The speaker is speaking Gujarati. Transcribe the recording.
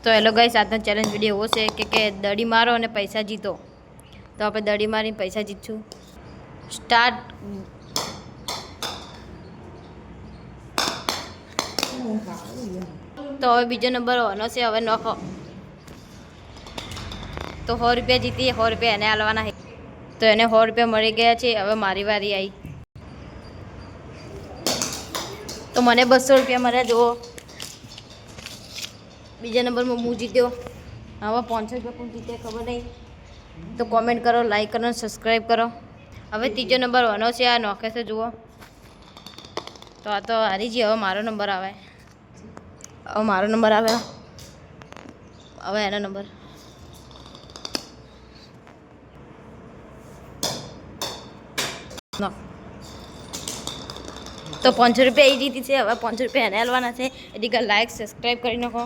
તો હેલો ગાઈસ, આજનો ચેલેન્જ વિડીયો એવો છે કે દડી મારો અને પૈસા જીતો. તો આપણે દડી મારીને પૈસા જીતશું. સ્ટાર્ટ. તો હવે બીજો નંબર હોવાનો છે. હવે નોખો. તો 100 રૂપિયા જીતી, 100 રૂપિયા એને આલવાના છે. તો એને 100 રૂપિયા મળી ગયા છે. હવે મારી વારી આવી. તો મને 200 રૂપિયા મળ્યા. જુઓ, બીજા નંબરમાં હું જીત્યો. હવે 500 રૂપિયા કોણ જીતે ખબર નહીં. તો કોમેન્ટ કરો, લાઈક કરો, સબસ્ક્રાઈબ કરો. હવે ત્રીજો નંબર હોવાનો છે. આ નોખે છે, જુઓ. તો આ તો હારી ગઈ. હવે મારો નંબર આવે. હવે મારો નંબર આવે. હવે એનો નંબર. તો 500 રૂપિયા એ જીતી છે. હવે 500 રૂપિયા એને હાલવાના છે. એટલે લાઈક સબસ્ક્રાઈબ કરી નાખો.